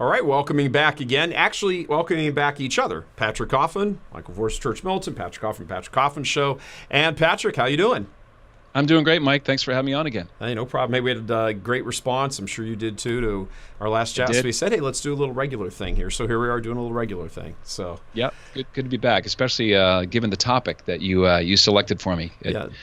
All right, welcoming back again. Actually, welcoming back each other. Patrick Coffin, Michael Voris, Church Militant, Patrick Coffin, Patrick Coffin Show. And Patrick, how you doing? I'm doing great, Mike. Thanks for having me on again. Hey, no problem. Hey, we had a great response. I'm sure you did too to our last chat. So we said, hey, let's do a little regular thing here. So here we are doing a little regular thing. So yeah, good to be back, especially given the topic that you selected for me.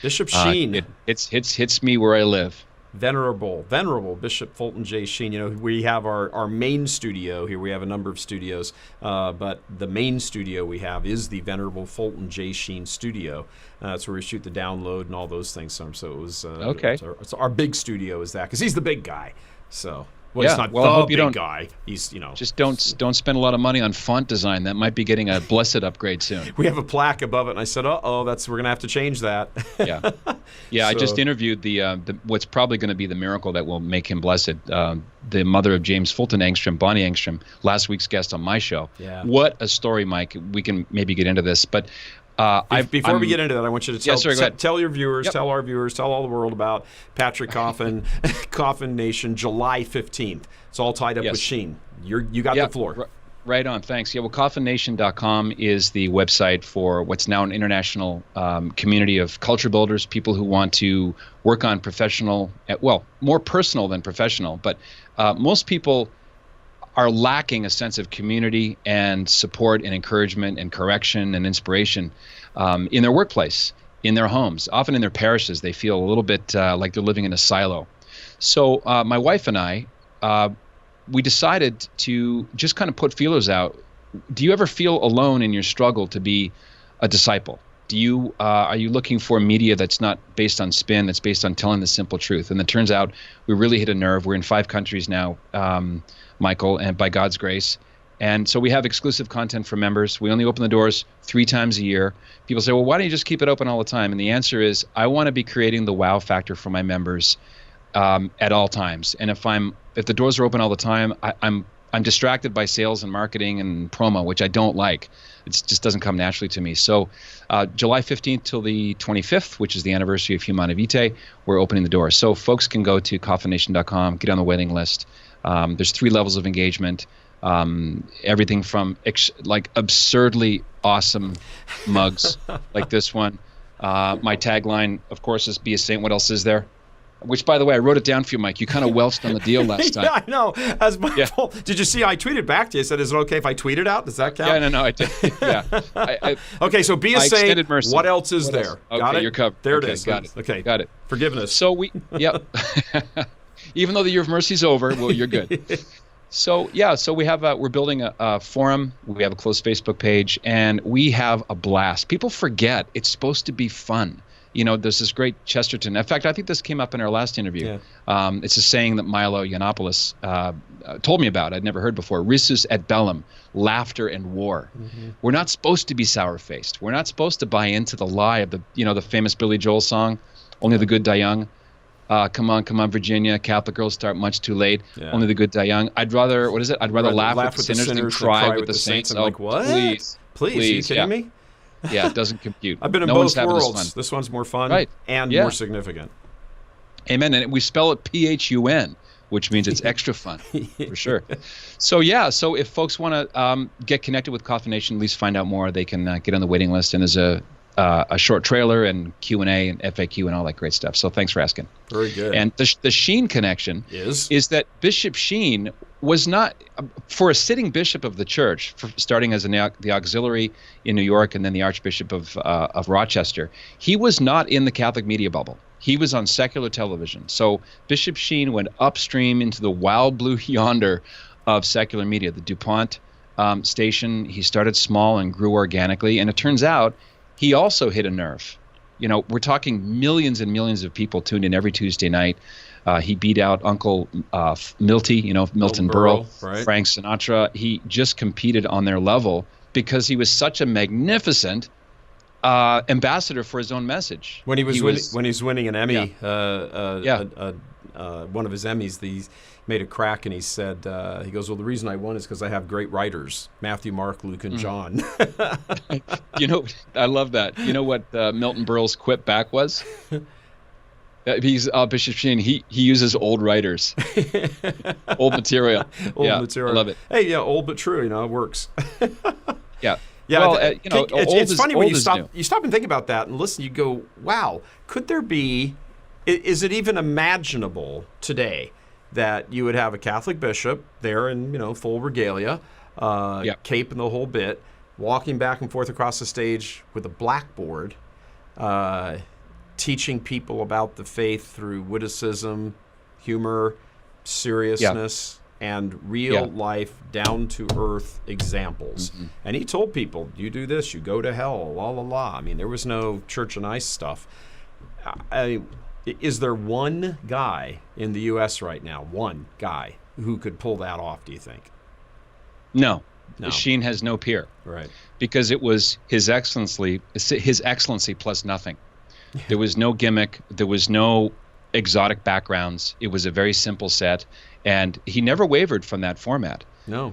Bishop Sheen. It hits me where I live. Venerable Bishop Fulton J. Sheen. You know, we have our main studio here. We have a number of studios, but the main studio we have is the Venerable Fulton J. Sheen studio. That's where we shoot the download and all those things. So it was okay. It's our big studio is that because he's the big guy. So. Well, yeah, he's not well, I hope the you big don't, guy. He's, Just don't spend a lot of money on font design. That might be getting a blessed upgrade soon. We have a plaque above it, and I said, we're going to have to change that. Yeah. So, I just interviewed the what's probably going to be the miracle that will make him blessed. The mother of James Fulton Engstrom, Bonnie Engstrom, last week's guest on my show. Yeah. What a story, Mike. We can maybe get into this, but before we get into that, I want you to tell your viewers, tell our viewers, tell all the world about Patrick Coffin, Coffin Nation, July 15th. It's all tied up with Sheen. You got the floor. Right on. Thanks. Yeah. Well, CoffinNation.com is the website for what's now an international community of culture builders, people who want to work on more personal than professional. But most people are lacking a sense of community and support and encouragement and correction and inspiration in their workplace, in their homes, often in their parishes. They feel a little bit like they're living in a silo. So my wife and I, we decided to just kind of put feelers out. Do you ever feel alone in your struggle to be a disciple? Are you looking for media that's not based on spin, that's based on telling the simple truth? And it turns out we really hit a nerve. We're in 5 countries now, Michael, and by God's grace. And so we have exclusive content for members. We only open the doors 3 times a year. People say, well, why don't you just keep it open all the time? And the answer is, I want to be creating the wow factor for my members at all times. And if the doors are open all the time, I'm distracted by sales and marketing and promo, which I don't like. It just doesn't come naturally to me. So July 15th till the 25th, which is the anniversary of Humanae Vitae, we're opening the doors. So folks can go to CoffinNation.com, get on the waiting list. There's 3 levels of engagement. Everything from absurdly awesome mugs like this one. My tagline, of course, is "Be a Saint." What else is there? Which, by the way, I wrote it down for you, Mike. You kind of welched on the deal last time. Yeah, I know. That's my fault. Did you see? I tweeted back to you. I said, "Is it okay if I tweet it out? Does that count?" Yeah, no, I did. Yeah. Okay, so be a saint. What else is there? Okay, got it? You're covered. There it is. Got it. Okay, got it. Forgiveness. So even though the year of mercy's over, well, you're good. So we have we're building a forum. We have a closed Facebook page, and we have a blast. People forget it's supposed to be fun. There's this great Chesterton. In fact, I think this came up in our last interview. Yeah. It's a saying that Milo Yiannopoulos told me about. I'd never heard before. Risus et bellum, laughter and war. Mm-hmm. We're not supposed to be sour-faced. We're not supposed to buy into the lie of the famous Billy Joel song, "Only the Good Die Young." Come on, Virginia. Catholic girls start much too late. Yeah. Only the good die young. I'd rather laugh with the sinners than cry with the saints. I'm like, what? Please, are you kidding me? Yeah, it doesn't compute. I've been in both worlds. This one's more fun and more significant. Amen. And we spell it PHUN, which means it's extra fun, for sure. So if folks want to get connected with Coffin Nation, at least find out more, they can get on the waiting list. And there's a short trailer and Q&A and FAQ and all that great stuff. So thanks for asking. Very good. And the Sheen connection is that Bishop Sheen was not, for a sitting bishop of the church, starting as the auxiliary in New York and then the Archbishop of Rochester, he was not in the Catholic media bubble. He was on secular television. So Bishop Sheen went upstream into the wild blue yonder of secular media, the DuPont station. He started small and grew organically. And it turns out he also hit a nerve. We're talking millions and millions of people tuned in every Tuesday night. He beat out Uncle Milty, Milton Berle, right. Frank Sinatra. He just competed on their level because he was such a magnificent ambassador for his own message. When he's winning an Emmy, one of his Emmys, he made a crack and he said, he goes, well, the reason I won is because I have great writers, Matthew, Mark, Luke, and John. I love that. You know what Milton Berle's quip back was? He's Bishop Sheen. He uses old writers, old material. Old material. I love it. Hey, yeah, old but true. You know, it works. Yeah. Yeah, well, it's funny when you stop and think about that and listen. You go, wow, could there be? Is it even imaginable today that you would have a Catholic bishop there in full regalia, cape and the whole bit, walking back and forth across the stage with a blackboard, teaching people about the faith through witticism, humor, seriousness, and real life, down to earth examples. Mm-hmm. And he told people, you do this, you go to hell, la la la. I mean, there was no church and ice stuff. Is there one guy in the U.S. right now, one guy, who could pull that off, do you think? No. Sheen has no peer. Right. Because it was his excellency plus nothing. There was no gimmick. There was no exotic backgrounds. It was a very simple set. And he never wavered from that format. No.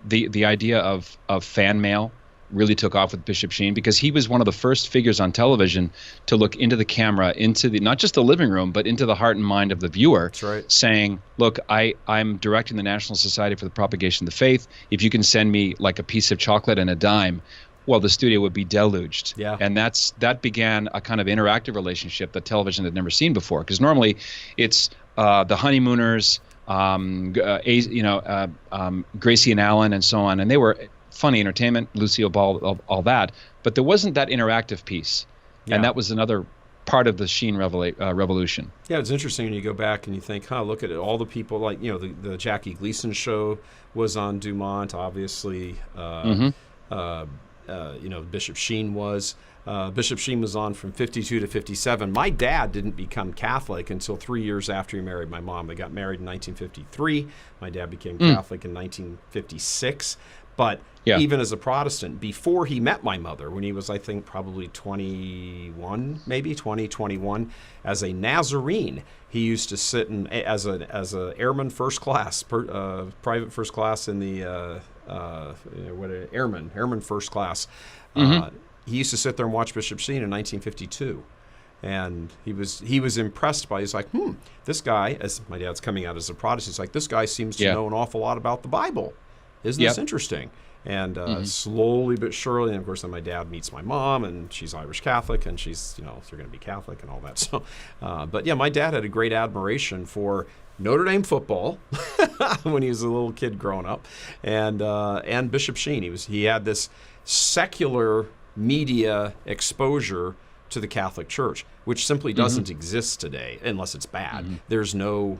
The idea of fan mail really took off with Bishop Sheen because he was one of the first figures on television to look into the camera, into not just the living room, but into the heart and mind of the viewer. That's right. Saying, look, I'm directing the National Society for the Propagation of the Faith. If you can send me like a piece of chocolate and a dime, well, the studio would be deluged. Yeah. And that began a kind of interactive relationship that television had never seen before. Because normally it's the honeymooners, Gracie and Alan and so on, and they were funny entertainment, Lucille Ball, all that, but there wasn't that interactive piece, and that was another part of the Sheen revolution. Yeah, it's interesting when you go back and you think, look at it, all the people, like the Jackie Gleason show was on Dumont, obviously. Bishop Sheen was. Bishop Sheen was on from 52 to 57. My dad didn't become Catholic until 3 years after he married my mom. They got married in 1953. My dad became Catholic in 1956. But even as a Protestant, before he met my mother, when he was, I think, probably 21, maybe 21, as a Nazarene, he used to sit as a airman first class, private first class in the airman first class. He used to sit there and watch Bishop Sheen in 1952. And he was impressed by, he's like, this guy, as my dad's coming out as a Protestant, he's like, this guy seems to know an awful lot about the Bible. Isn't this interesting? And slowly but surely, and of course then my dad meets my mom, and she's Irish Catholic, and she's, you're going to be Catholic and all that. So, but yeah, my dad had a great admiration for Notre Dame football when he was a little kid growing up, and Bishop Sheen. He had this secular media exposure to the Catholic Church, which simply doesn't exist today unless it's bad. There's no,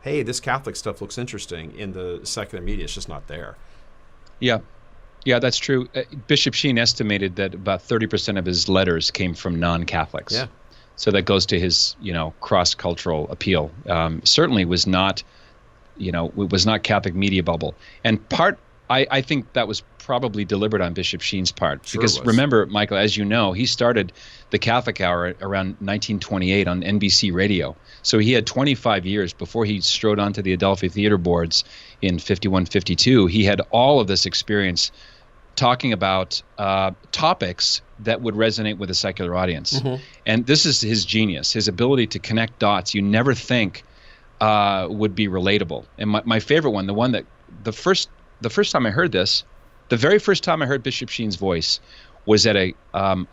hey, this Catholic stuff looks interesting in the secular media. It's just not there. Yeah, that's true. Bishop Sheen estimated that about 30% of his letters came from non-Catholics. Yeah. So that goes to his, cross-cultural appeal. Certainly was not, it was not Catholic media bubble. And I think that was probably deliberate on Bishop Sheen's part. Sure because was. Remember, Michael, as you know, he started the Catholic Hour around 1928 on NBC Radio. So he had 25 years before he strode onto the Adelphi Theater boards in 51, 52. He had all of this experience talking about topics that would resonate with a secular audience. And this is his genius, his ability to connect dots you never think would be relatable. And my favorite one, the first time I heard this, the very first time I heard Bishop Sheen's voice was at a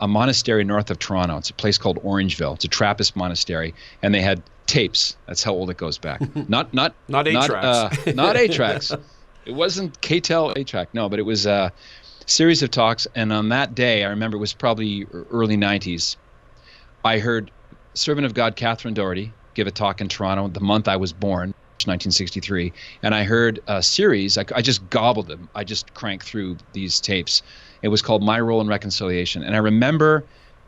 monastery north of Toronto. It's a place called Orangeville. It's a Trappist monastery, and they had tapes. That's how old it goes back. Not 8-tracks. Not 8-tracks. It wasn't KTEL 8-track. No, but it was a series of talks. And on that day, I remember it was probably early 90s, I heard Servant of God Catherine Doherty give a talk in Toronto the month I was born, 1963, and I heard a series. I just gobbled them. I just cranked through these tapes. It was called My Role in Reconciliation, and I remember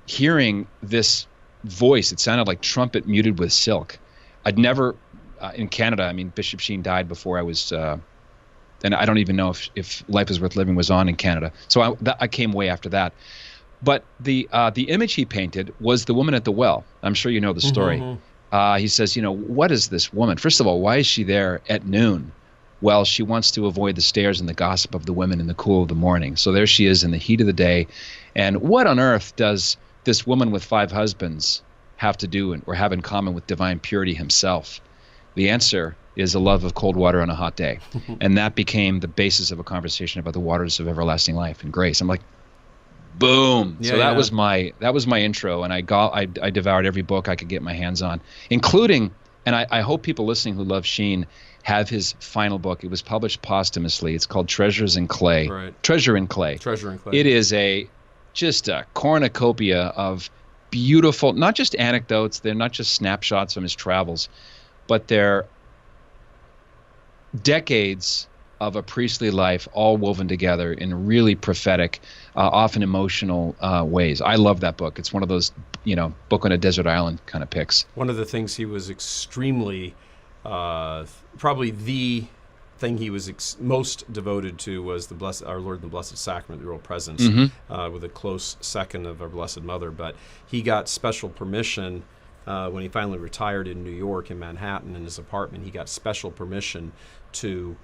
hearing this voice. It sounded like trumpet muted with silk. I'd never in Canada. I mean, Bishop Sheen died before I was, and I don't even know if Life is Worth Living was on in Canada. So I came way after that. But the image he painted was the woman at the well. I'm sure you know the story. He says, what is this woman? First of all, why is she there at noon? Well, she wants to avoid the stares and the gossip of the women in the cool of the morning. So there she is in the heat of the day. And what on earth does this woman with 5 husbands have to do or have in common with divine purity himself? The answer is a love of cold water on a hot day. And that became the basis of a conversation about the waters of everlasting life and grace. I'm like, boom. Yeah, so that was my intro, and I devoured every book I could get my hands on, including, and I hope people listening who love Sheen have his final book. It was published posthumously. It's called Treasures in Clay. Right. Treasure in Clay. Treasure in Clay. It is just a cornucopia of beautiful, not just anecdotes, they're not just snapshots from his travels, but they're decades of a priestly life all woven together in really prophetic, often emotional ways. I love that book. It's one of those, book on a desert island kind of picks. One of the things he was extremely, probably the thing he was most devoted to was our Lord and the Blessed Sacrament, the Real Presence, with a close second of our Blessed Mother. But he got special permission when he finally retired in New York, in Manhattan, in his apartment. He got special permission to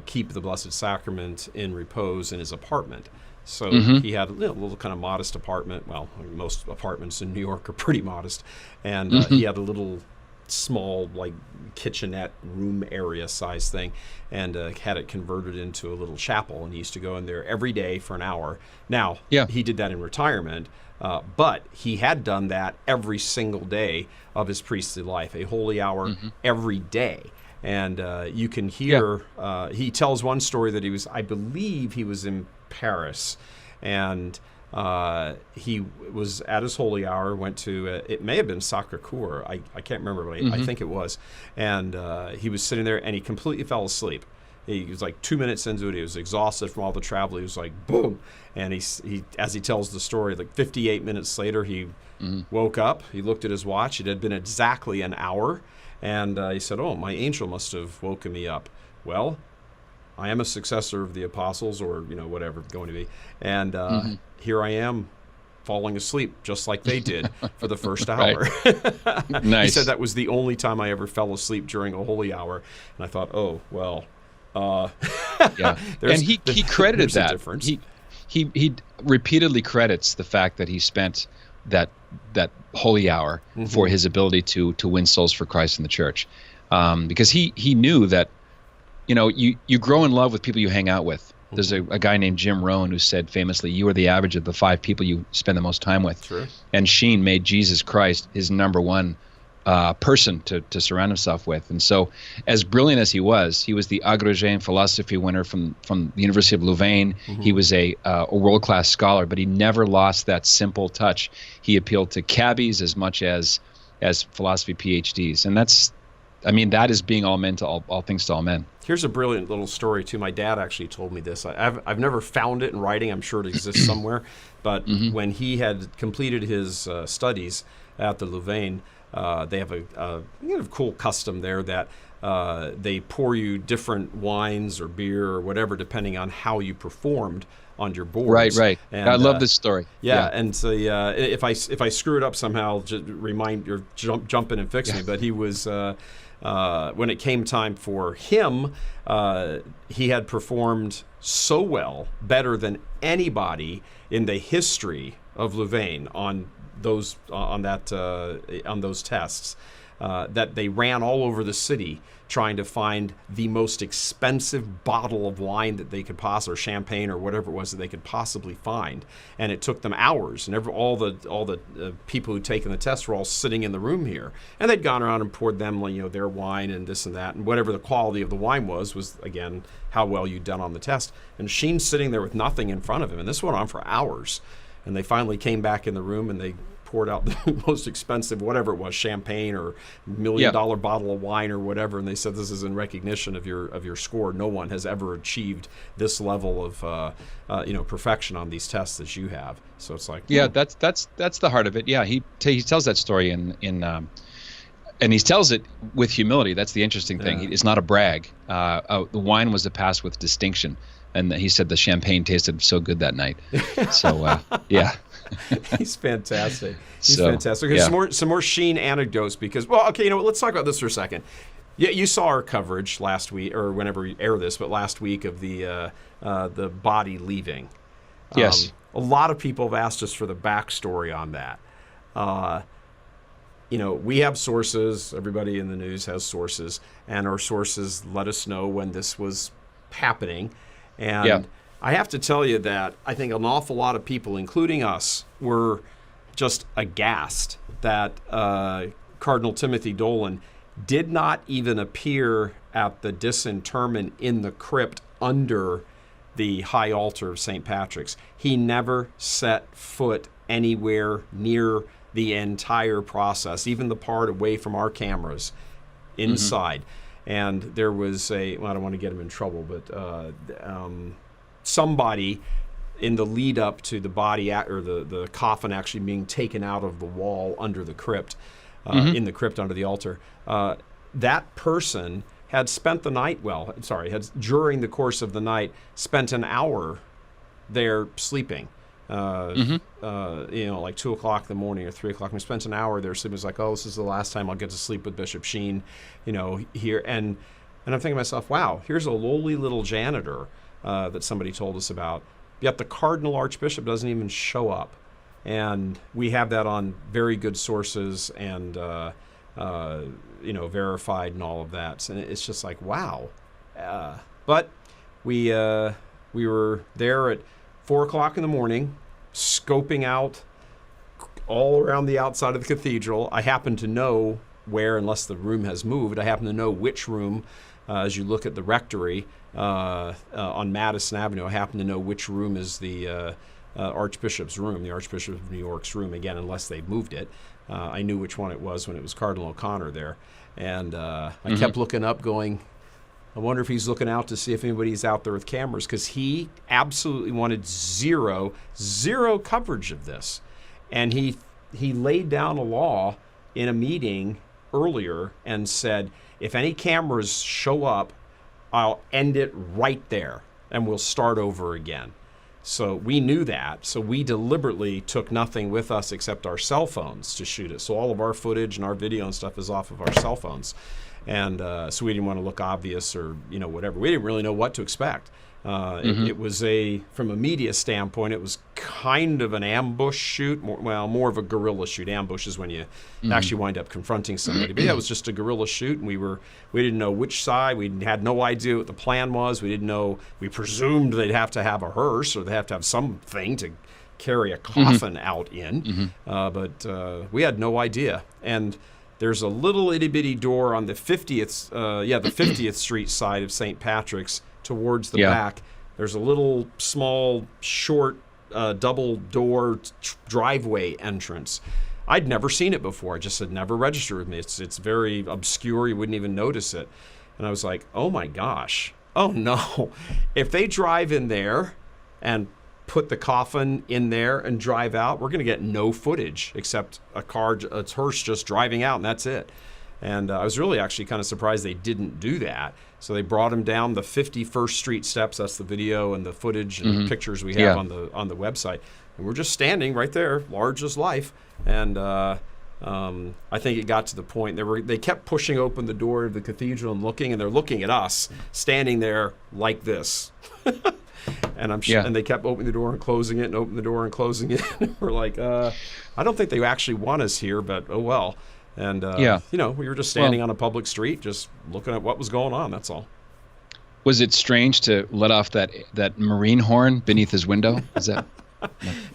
keep the Blessed Sacrament in repose in his apartment. So he had a little kind of modest apartment. Well, most apartments in New York are pretty modest. And he had a little small, like, kitchenette room area size thing, and had it converted into a little chapel. And he used to go in there every day for an hour. Now, he did that in retirement, but he had done that every single day of his priestly life, a holy hour every day. And you can hear, he tells one story that I believe he was in Paris, and he was at his holy hour, went to, it may have been Sacré-Cœur, I can't remember, but I think it was. And he was sitting there, and he completely fell asleep. He was like 2 minutes into it. He was exhausted from all the travel. He was like, boom. And he as he tells the story, like 58 minutes later, he woke up. He looked at his watch. It had been exactly an hour. And he said, oh, my angel must have woken me up. Well, I am a successor of the apostles, or, whatever going to be. And here I am falling asleep just like they did for the first hour. Nice. He said that was the only time I ever fell asleep during a holy hour. And I thought, oh, well. And he credited that. He repeatedly credits the fact that he spent that holy hour for his ability to win souls for Christ in the church, because he knew that you grow in love with people you hang out with. There's a guy named Jim Rohn who said famously, you are the average of the 5 people you spend the most time with. True. And Sheen made Jesus Christ his number one person to surround himself with. And so, as brilliant as he was the agrégé in philosophy winner from the University of Louvain. He was a world-class scholar, but he never lost that simple touch. He appealed to cabbies as much as philosophy PhDs. And that is being all men to all things to all men. Here's a brilliant little story, too. My dad actually told me this. I've never found it in writing. I'm sure it exists somewhere. But when he had completed his studies at the Louvain, they have a cool custom there that they pour you different wines or beer or whatever, depending on how you performed on your boards. Right. And, I love this story. Yeah, and so if I screw it up somehow, just remind or jump in and fix me. But he was when it came time for him, he had performed so well, better than anybody in the history of Louvain on those tests, that they ran all over the city trying to find the most expensive bottle of wine that they could possibly, or champagne or whatever it was that they could possibly find. And it took them hours. And all the people who'd taken the test were all sitting in the room here, and they'd gone around and poured them, their wine and this and that, and whatever the quality of the wine was again how well you'd done on the test. And Sheen's sitting there with nothing in front of him, and this went on for hours. And they finally came back in the room, and they poured out the most expensive, whatever it was, champagne or $1 million bottle of wine or whatever, and they said, this is in recognition of your score. No one has ever achieved this level of perfection on these tests as you have. So it's like, that's the heart of it. Yeah, he tells that story in and he tells it with humility. That's the interesting thing. It's not a brag. The wine was to pass with distinction, and he said the champagne tasted so good that night. So yeah. He's fantastic. He's fantastic. Okay, some more Sheen anecdotes because, let's talk about this for a second. Yeah, you saw our coverage last week, or whenever we air this, but last week of the body leaving. Yes. A lot of people have asked us for the backstory on that. We have sources. Everybody in the news has sources, and our sources let us know when this was happening. And I have to tell you that I think an awful lot of people, including us, were just aghast that Cardinal Timothy Dolan did not even appear at the disinterment in the crypt under the high altar of St. Patrick's. He never set foot anywhere near the entire process, even the part away from our cameras inside. And there was I don't want to get him in trouble, but somebody in the lead up to the body or the coffin actually being taken out of the wall under the crypt, in the crypt under the altar, that person had spent the night, had during the course of the night spent an hour there sleeping. Like 2 o'clock in the morning or 3 o'clock. We spent an hour there sleeping. It was like, this is the last time I'll get to sleep with Bishop Sheen, here. And I'm thinking to myself, wow, here's a lowly little janitor that somebody told us about. Yet the Cardinal Archbishop doesn't even show up. And we have that on very good sources and, verified and all of that. And it's just like, wow. But we were there at 4 o'clock in the morning, scoping out all around the outside of the cathedral. I happen to know where, unless the room has moved, I happen to know which room, as you look at the rectory on Madison Avenue, I happen to know which room is the Archbishop's room, the Archbishop of New York's room, again, unless they moved it. I knew which one it was when it was Cardinal O'Connor there. And I kept looking up going, I wonder if he's looking out to see if anybody's out there with cameras, because he absolutely wanted zero coverage of this. And he laid down a law in a meeting earlier and said, if any cameras show up, I'll end it right there and we'll start over again. So we knew that. So we deliberately took nothing with us except our cell phones to shoot it. So all of our footage and our video and stuff is off of our cell phones. And so we didn't want to look obvious or, whatever. We didn't really know what to expect. It was from a media standpoint, it was kind of an ambush shoot, more of a guerrilla shoot. Ambush is when you actually wind up confronting somebody. But yeah, it was just a guerrilla shoot, and we didn't know which side. We had no idea what the plan was. We didn't know. We presumed they'd have to have a hearse or they'd have to have something to carry a coffin out in. But we had no idea. And there's a little itty-bitty door on the 50th Street side of St. Patrick's towards the back. There's a little, small, short, double door driveway entrance. I'd never seen it before. I just had never registered with me. It's very obscure. You wouldn't even notice it. And I was like, oh my gosh. Oh no. If they drive in there and put the coffin in there and drive out, we're going to get no footage except a hearse just driving out, and that's it. And I was really actually kind of surprised they didn't do that. So they brought him down the 51st Street steps. That's the video and the footage and the pictures we have on the website. And we're just standing right there, large as life. And I think it got to the point they kept pushing open the door of the cathedral and looking, and they're looking at us standing there like this. And and they kept opening the door and closing it and opening the door and closing it. We're like, I don't think they actually want us here, but oh well. And we were just standing on a public street, just looking at what was going on. That's all. Was it strange to let off that marine horn beneath his window? Is that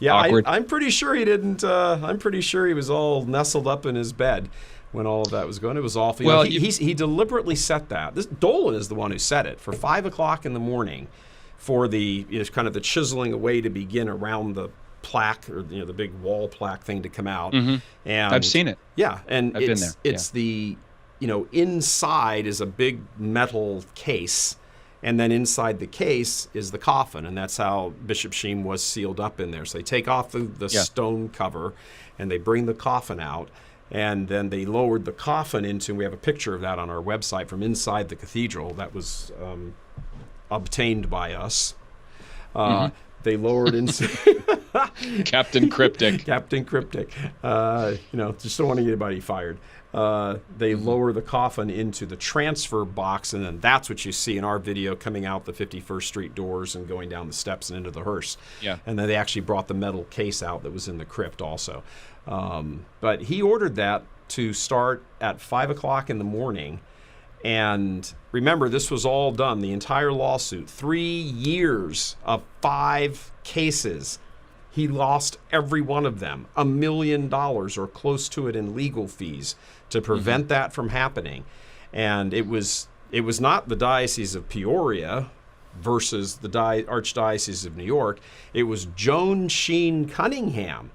awkward? I'm pretty sure he didn't. I'm pretty sure he was all nestled up in his bed when all of that was going. It was awful. He deliberately set that. This Dolan is the one who set it for 5 o'clock in the morning, for the kind of the chiseling away to begin around the plaque, or the big wall plaque thing to come out. And I've seen it. Yeah, and I've been there. It's the inside is a big metal case, and then inside the case is the coffin, and that's how Bishop Sheen was sealed up in there. So they take off the stone cover, and they bring the coffin out, and then they lowered the coffin into. We have a picture of that on our website from inside the cathedral. That was obtained by us. They lowered into Captain Cryptic. Captain Cryptic. Just don't want to get anybody fired. they lower the coffin into the transfer box, and then that's what you see in our video coming out the 51st Street doors and going down the steps and into the hearse. Yeah. And then they actually brought the metal case out that was in the crypt also. But he ordered that to start at 5 o'clock in the morning. And remember, this was all done, the entire lawsuit, 3 years of 5 cases. He lost every one of them, $1 million or close to it in legal fees to prevent that from happening. And it was not the Diocese of Peoria versus the Archdiocese of New York. It was Joan Sheen Cunningham,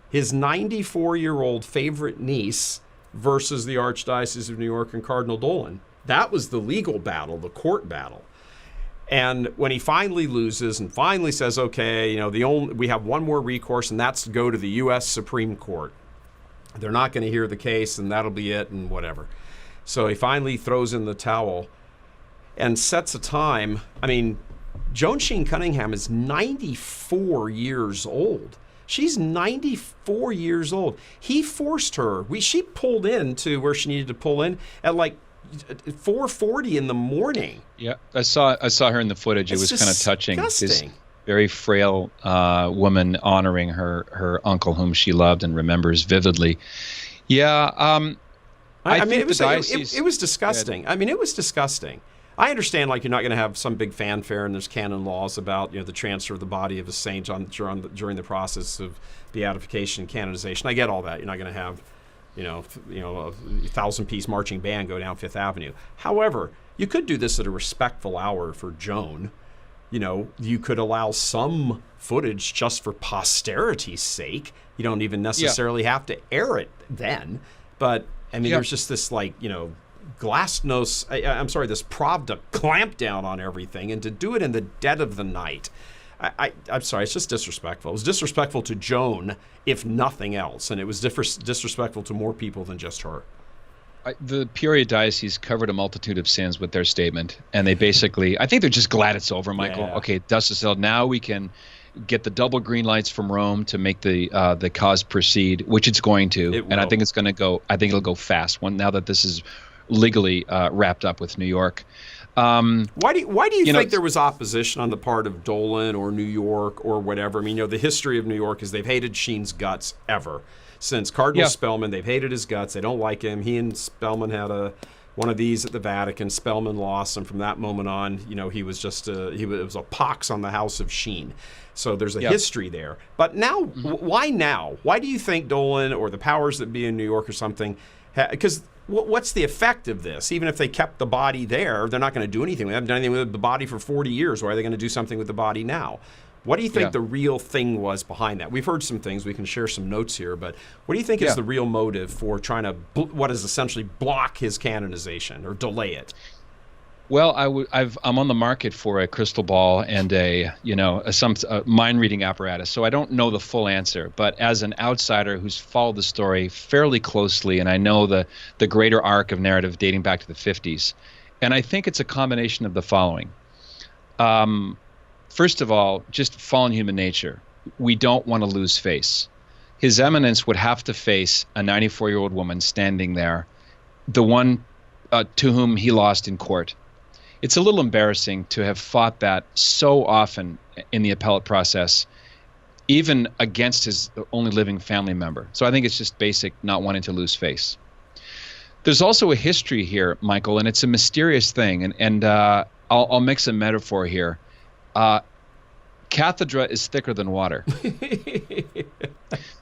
his 94-year-old favorite niece, versus the Archdiocese of New York and Cardinal Dolan. That was the legal battle, the court battle. And when he finally loses and finally says, okay, you know, we have one more recourse, and that's to go to the U.S. Supreme Court. They're not going to hear the case, and that'll be it, and whatever. So he finally throws in the towel and sets a time. I mean, Joan Sheen Cunningham is 94 years old. She's 94 years old. He forced her. She pulled in to where she needed to pull in at like 4:40 in the morning. Yeah, I saw her in the footage. It was kind of touching. This very frail woman honoring her uncle, whom she loved and remembers vividly. Yeah, I mean, it was disgusting. I mean, it was disgusting. I understand, like, you're not going to have some big fanfare, and there's canon laws about, you know, the transfer of the body of a saint during the process of beatification and canonization. I get all that. You're not going to have, you know, a 1,000-piece marching band go down Fifth Avenue. However, you could do this at a respectful hour for Joan. You know, you could allow some footage just for posterity's sake. You don't even necessarily have to air it then. But, I mean, there's just this, like, you know, this Pravda clamp down on everything, and to do it in the dead of the night. I'm sorry, it's just disrespectful. It was disrespectful to Joan, if nothing else, and it was disrespectful to more people than just her. The Peoria Diocese covered a multitude of sins with their statement, and they basically, I think they're just glad it's over, Michael. Yeah. Okay, dust is settled. Now we can get the double green lights from Rome to make the cause proceed, which it's going to, and I think it's going to go. I think it'll go fast. Now that this is legally wrapped up with New York. Why do you think there was opposition on the part of Dolan or New York or whatever? I mean, you know, the history of New York is they've hated Sheen's guts ever. Since Cardinal Spellman, they've hated his guts. They don't like him. He and Spellman had one of these at the Vatican. Spellman lost, and from that moment on, you know, he was just it was a pox on the house of Sheen. So there's a history there. But now, why now? Why do you think Dolan or the powers that be in New York or something? Because what's the effect of this? Even if they kept the body there, they're not going to do anything. They haven't done anything with the body for 40 years. Why are they going to do something with the body now? What do you think the real thing was behind that? We've heard some things. We can share some notes here. But what do you think is the real motive for trying to, what is essentially block his canonization or delay it? Well, I'm on the market for a crystal ball and a mind reading apparatus, so I don't know the full answer. But as an outsider who's followed the story fairly closely, and I know the greater arc of narrative dating back to the 50s, and I think it's a combination of the following. First of all, just fallen human nature. We don't want to lose face. His Eminence would have to face a 94-year-old woman standing there, the one to whom he lost in court. It's a little embarrassing to have fought that so often in the appellate process, even against his only living family member. So I think it's just basic not wanting to lose face. There's also a history here, Michael, and it's a mysterious thing. And I'll mix a metaphor here. Cathedra is thicker than water.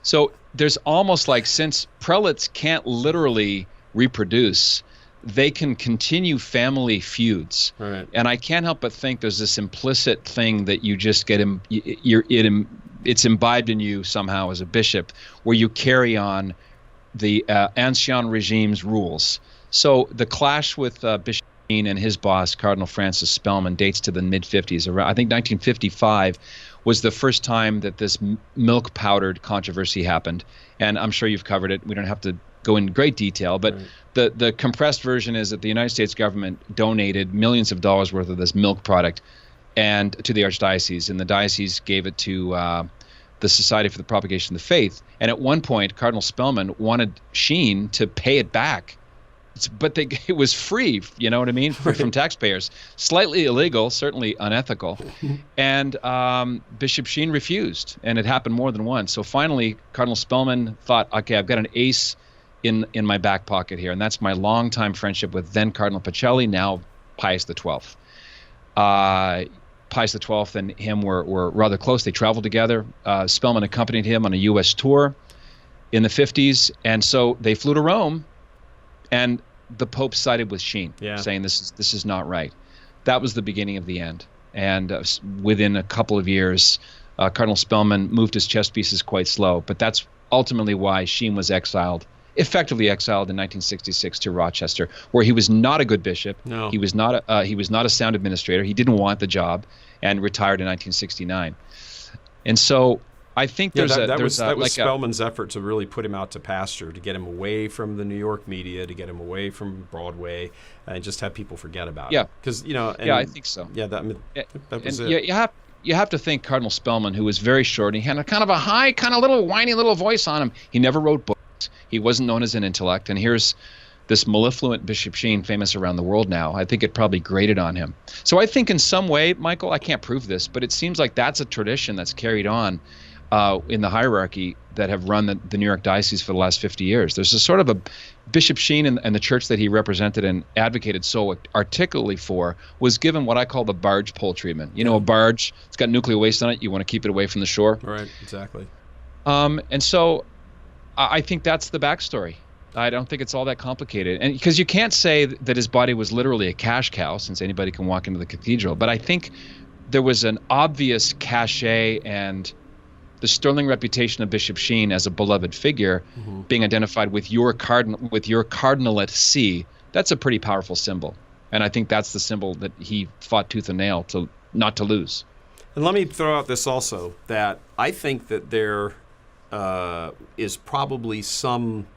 So there's almost like, since prelates can't literally reproduce, they can continue family feuds. Right. And I can't help but think there's this implicit thing that you just get, it's imbibed in you somehow as a bishop, where you carry on the ancien regime's rules. So the clash with Bishop Sheen and his boss, Cardinal Francis Spellman, dates to the mid-50s. I think 1955 was the first time that this milk-powdered controversy happened. And I'm sure you've covered it. We don't have to go in great detail, but the compressed version is that the United States government donated millions of dollars worth of this milk product and to the archdiocese, and the diocese gave it to the Society for the Propagation of the Faith. And at one point, Cardinal Spellman wanted Sheen to pay it back. But it was free, you know what I mean, from taxpayers. Slightly illegal, certainly unethical. And Bishop Sheen refused, and it happened more than once. So finally, Cardinal Spellman thought, okay, I've got an ace in my back pocket here, and that's my longtime friendship with then Cardinal Pacelli, now Pius XII. Pius XII and him were rather close. They traveled together. Spellman accompanied him on a U.S. tour in the 50s, and so they flew to Rome. And the Pope sided with Sheen, saying this is not right. That was the beginning of the end. And within a couple of years, Cardinal Spellman moved his chess pieces quite slow. But that's ultimately why Sheen was effectively exiled in 1966 to Rochester, where he was not a good bishop. No. He was not a sound administrator. He didn't want the job, and retired in 1969. And so I think that was Spellman's effort to really put him out to pasture, to get him away from the New York media, to get him away from Broadway, and just have people forget about it. Because I think so. Yeah, that was it. You have to think Cardinal Spellman, who was very short, and he had a kind of a high, kind of little whiny little voice on him. He never wrote books. He wasn't known as an intellect. And here's this mellifluent Bishop Sheen, famous around the world now. I think it probably grated on him. So I think in some way, Michael, I can't prove this, but it seems like that's a tradition that's carried on in the hierarchy that have run the New York Diocese for the last 50 years. There's a sort of a Bishop Sheen and the church that he represented and advocated so articulately for was given what I call the barge pole treatment. You know, a barge, it's got nuclear waste on it. You want to keep it away from the shore. Right, exactly. And so I think that's the backstory. I don't think it's all that complicated. And because you can't say that his body was literally a cash cow, since anybody can walk into the cathedral. But I think there was an obvious cachet and the sterling reputation of Bishop Sheen as a beloved figure being identified with your cardinalate C. That's a pretty powerful symbol. And I think that's the symbol that he fought tooth and nail to not to lose. And let me throw out this also, that I think that there is probably some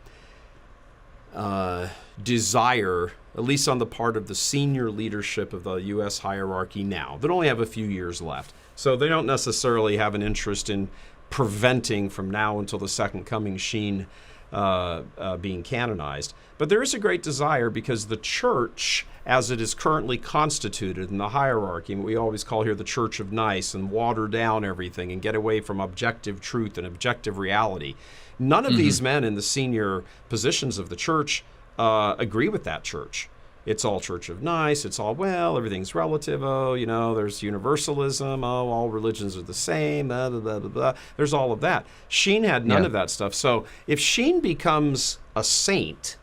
desire, at least on the part of the senior leadership of the U.S. hierarchy now, that only have a few years left. So they don't necessarily have an interest in preventing from now until the second coming Sheen being canonized. But there is a great desire, because the church, as it is currently constituted in the hierarchy, and we always call here the Church of Nice, and water down everything and get away from objective truth and objective reality. None of these men in the senior positions of the church agree with that church. It's all Church of Nice. It's all, well, everything's relative. Oh, there's universalism. Oh, all religions are the same. Blah, blah, blah, blah, blah. There's all of that. Sheen had none of that stuff. So if Sheen becomes a saint,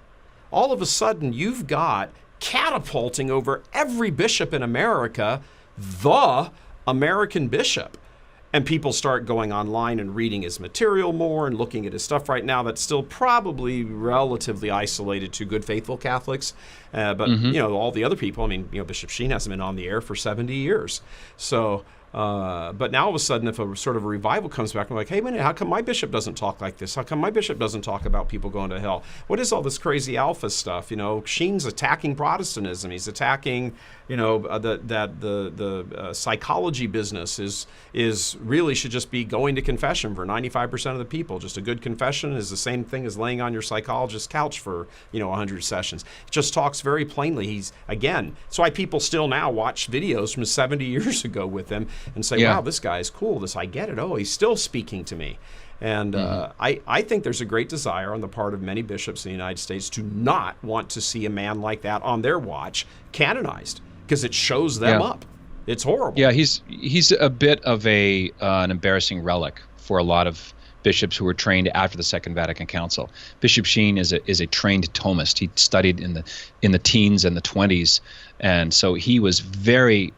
all of a sudden you've got catapulting over every bishop in America, the American bishop. And people start going online and reading his material more and looking at his stuff right now that's still probably relatively isolated to good, faithful Catholics. But, all the other people, Bishop Sheen hasn't been on the air for 70 years. So, but now all of a sudden, if a sort of a revival comes back, I'm like, hey, man, how come my bishop doesn't talk like this? How come my bishop doesn't talk about people going to hell? What is all this crazy alpha stuff? Sheen's attacking Protestantism. He's attacking, the psychology business is really should just be going to confession for 95% of the people. Just a good confession is the same thing as laying on your psychologist's couch for 100 sessions. It just talks very plainly. It's why people still now watch videos from 70 years ago with him and say, wow, this guy is cool. I get it. Oh, he's still speaking to me. And I think there's a great desire on the part of many bishops in the United States to not want to see a man like that on their watch canonized, because it shows them up. It's horrible. Yeah, he's a bit of an embarrassing relic for a lot of bishops who were trained after the Second Vatican Council. Bishop Sheen is a trained Thomist. He studied in the teens and the 20s, and so he was very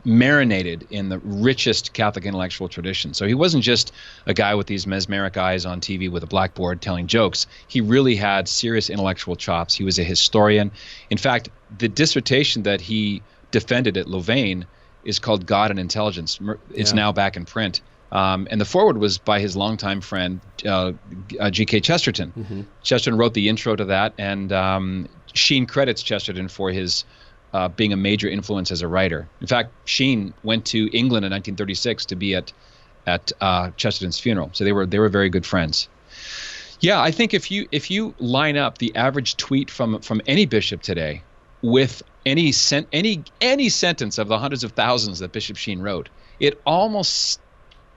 marinated in the richest Catholic intellectual tradition. So he wasn't just a guy with these mesmeric eyes on TV with a blackboard telling jokes. He really had serious intellectual chops. He was a historian. In fact, the dissertation that he defended at Louvain is called God and Intelligence. It's now back in print. And the foreword was by his longtime friend, G.K. Chesterton. Chesterton wrote the intro to that, and Sheen credits Chesterton for his being a major influence as a writer. In fact, Sheen went to England in 1936 to be at at Chesterton's funeral. So they were very good friends. Yeah, I think if you line up the average tweet from any bishop today with any sentence of the hundreds of thousands that Bishop Sheen wrote, it almost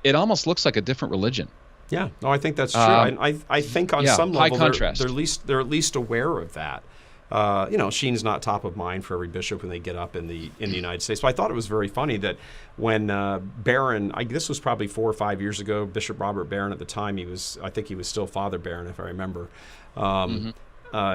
looks like a different religion. Yeah, no, I think that's true. I think on some level they're at least aware of that. Sheen's not top of mind for every bishop when they get up in the United States. But I thought it was very funny that when Barron, this was probably 4 or 5 years ago, Bishop Robert Barron at the time, I think he was still Father Barron, if I remember.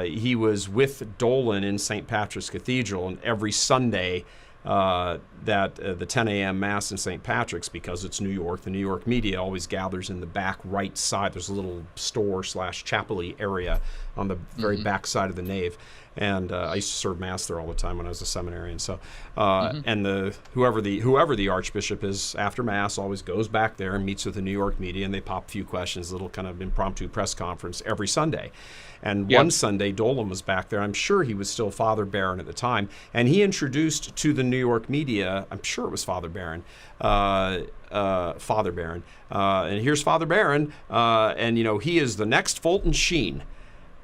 He was with Dolan in St. Patrick's Cathedral, and every Sunday the 10 a.m. Mass in St. Patrick's, because it's New York, the New York media always gathers in the back right side. There's a little store/chapel-y area on the very back side of the nave. And I used to serve Mass there all the time when I was a seminarian. So, and whoever the Archbishop is after Mass always goes back there and meets with the New York media, and they pop a few questions, a little kind of impromptu press conference every Sunday. And one Sunday, Dolan was back there. I'm sure he was still Father Barron at the time, and he introduced to the New York media, I'm sure it was Father Barron, and here's Father Barron, and he is the next Fulton Sheen.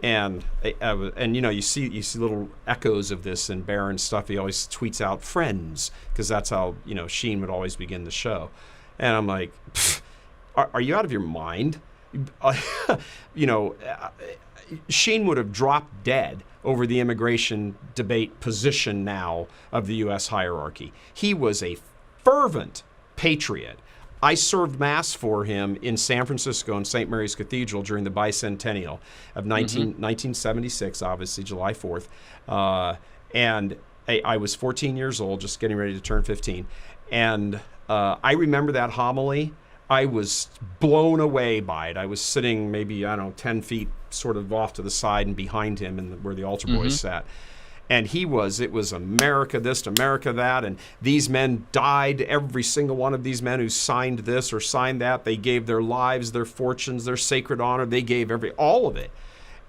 And you see little echoes of this in Barron's stuff. He always tweets out "friends" because that's how Sheen would always begin the show. And I'm like, are you out of your mind? Sheen would have dropped dead over the immigration debate position now of the U.S. hierarchy. He was a fervent patriot. I served Mass for him in San Francisco in St. Mary's Cathedral during the bicentennial of 1976, obviously, July 4th. And I was 14 years old, just getting ready to turn 15. And I remember that homily. I was blown away by it. I was sitting maybe, 10 feet sort of off to the side and behind him where the altar boys sat. And it was America this, America that, and these men died, every single one of these men who signed this or signed that. They gave their lives, their fortunes, their sacred honor. They gave all of it.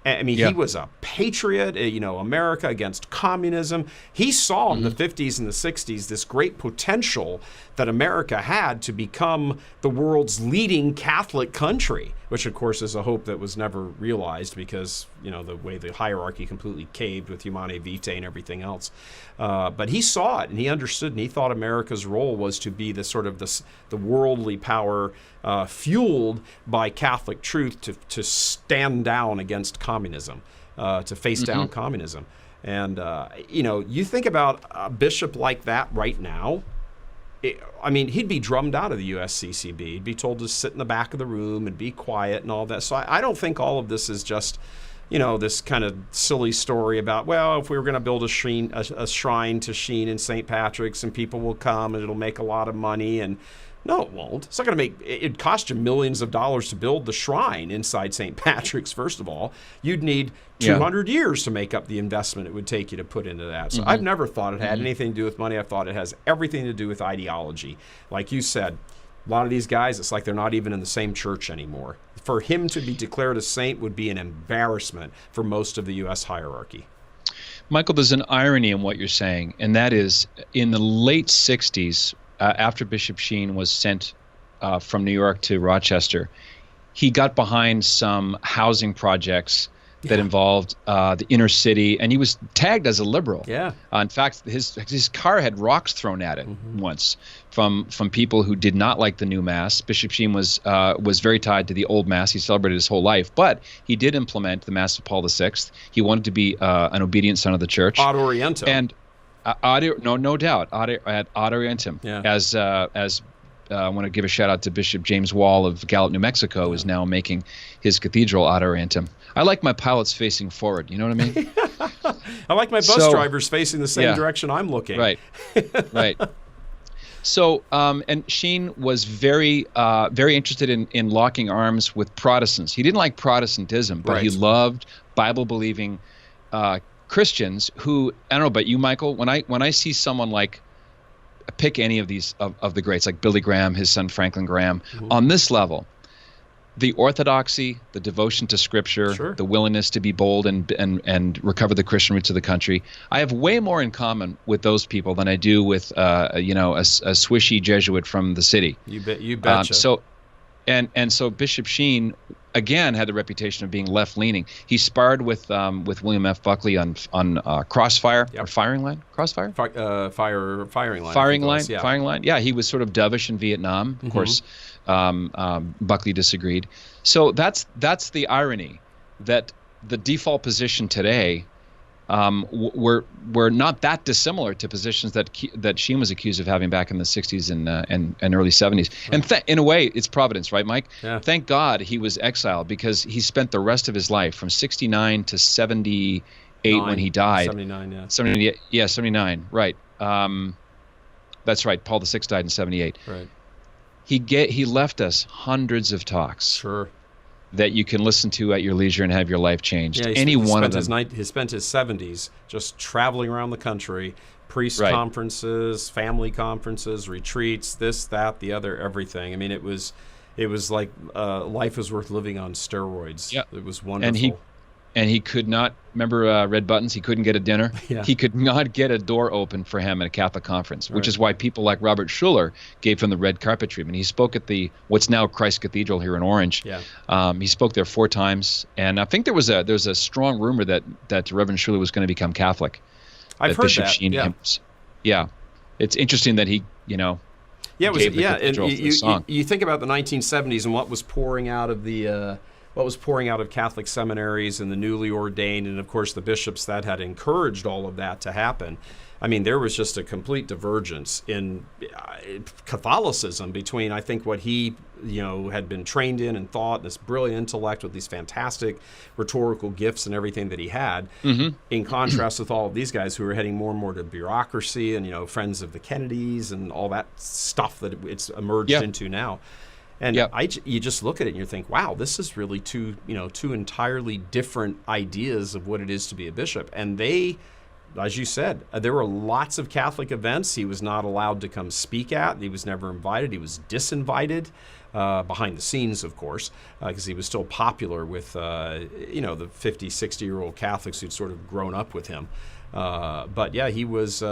I mean, he was a patriot, America against communism. He saw in the 50s and the 60s this great potential that America had to become the world's leading Catholic country, which, of course, is a hope that was never realized because, the way the hierarchy completely caved with Humanae Vitae and everything else. But he saw it, and he understood, and he thought America's role was to be the sort of the worldly power fueled by Catholic truth to stand down against communism, to face down communism. And, you think about a bishop like that right now, he'd be drummed out of the USCCB. He'd be told to sit in the back of the room and be quiet and all that. So I don't think all of this is just, this kind of silly story about, well, if we were going to build a shrine to Sheen in St. Patrick's and people will come and it'll make a lot of money. And no, it won't. It's not going to it'd cost you millions of dollars to build the shrine inside St. Patrick's, first of all. You'd need 200 years to make up the investment it would take you to put into that. So I've never thought it had anything to do with money. I've thought it has everything to do with ideology. Like you said, a lot of these guys, it's like they're not even in the same church anymore. For him to be declared a saint would be an embarrassment for most of the U.S. hierarchy. Michael, there's an irony in what you're saying, and that is in the late 60s, after Bishop Sheen was sent from New York to Rochester, he got behind some housing projects that involved the inner city, and he was tagged as a liberal. Yeah. In fact, his car had rocks thrown at it once from people who did not like the new Mass. Bishop Sheen was very tied to the old Mass. He celebrated his whole life, but he did implement the Mass of Paul VI. He wanted to be an obedient son of the Church. Ad Orientem. And no doubt, ad Orientem. Yeah. As I want to give a shout out to Bishop James Wall of Gallup, New Mexico, is now making his cathedral ad Orientem. I like my pilots facing forward. You know what I mean? I like my bus drivers facing the same direction I'm looking. Right, right. So, and Sheen was very interested in locking arms with Protestants. He didn't like Protestantism, but he loved Bible-believing Christians who, I don't know about you, Michael, when I see someone like, pick any of these of the greats, like Billy Graham, his son Franklin Graham, on this level, the orthodoxy, the devotion to Scripture, the willingness to be bold and recover the Christian roots of the country, I have way more in common with those people than I do with a swishy Jesuit from the city. You betcha. And so Bishop Sheen again had the reputation of being left-leaning. He sparred with William F. Buckley on Crossfire or Firing Line. Crossfire. Firing Line. Firing Line. Yeah. Firing Line. Yeah, he was sort of dovish in Vietnam. Of course, Buckley disagreed. So that's the irony, that the default position today. We're not that dissimilar to positions that Sheen was accused of having back in the 60s and early 70s. Right. And in a way, it's providence, right, Mike? Yeah. Thank God he was exiled, because he spent the rest of his life from 69 to 78 when he died. 79, yeah. 79, right. That's right. Paul VI died in 78. Right. He left us hundreds of talks. Sure. That you can listen to at your leisure and have your life changed. Yeah, Any one of them. He spent his 70s just traveling around the country, priest conferences, family conferences, retreats, this, that, the other, everything. I mean, it was like life was worth living on steroids. Yeah. It was wonderful. And he could not, remember Red Buttons? He couldn't get a dinner. Yeah. He could not get a door open for him at a Catholic conference, which is why people like Robert Schuller gave him the red carpet treatment. He spoke at what's now Christ Cathedral here in Orange. Yeah. He spoke there 4 times, and I think there was a strong rumor that Reverend Schuller was going to become Catholic. I've heard Bishop that. Sheen, yeah. It's interesting that he, Yeah, it was. gave the cathedral and the song. you think about the 1970s and what was pouring out of Catholic seminaries and the newly ordained, and of course the bishops that had encouraged all of that to happen. I mean, there was just a complete divergence in Catholicism between, I think, what he, had been trained in and thought, this brilliant intellect with these fantastic rhetorical gifts and everything that he had, in contrast with all of these guys who are heading more and more to bureaucracy and, friends of the Kennedys and all that stuff that it's emerged into now. And you just look at it and you think, wow, this is really two entirely different ideas of what it is to be a bishop. And they, as you said, there were lots of Catholic events he was not allowed to come speak at. He was never invited. He was disinvited, behind the scenes, of course, because he was still popular with, the 50, 60-year-old Catholics who'd sort of grown up with him. But yeah, he was,